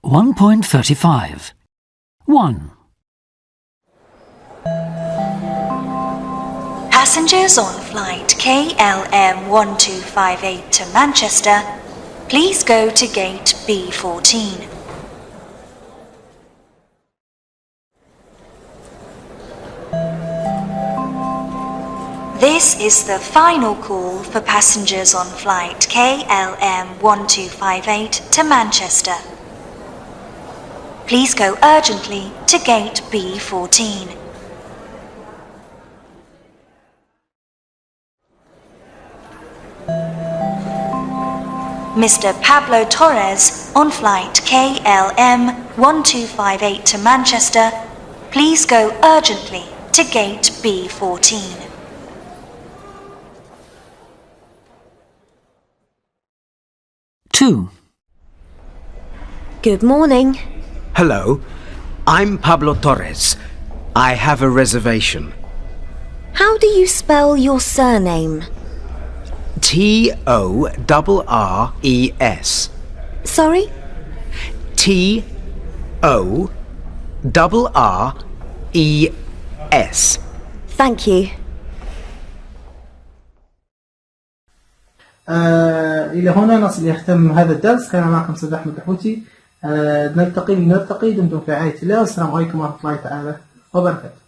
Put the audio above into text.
1.35 1. Passengers on flight KLM 1258 to Manchester, please go to gate B14. This is the final call for passengers on flight KLM 1258 to Manchester. Please go urgently to gate B14. Mr. Pablo Torres on flight KLM 1258 to Manchester, please go urgently to gate B14. 2. Good morning. Hello, I'm Pablo Torres. I have a reservation. How do you spell your surname? Torres. Sorry? Torres. Thank you. إلى هنا نصل يختم هذا الدرس. كان معكم أستاذ احمد الحوتي. نلتقي دمتم في رعاية الله، والسلام عليكم ورحمة الله تعالى وبركاته.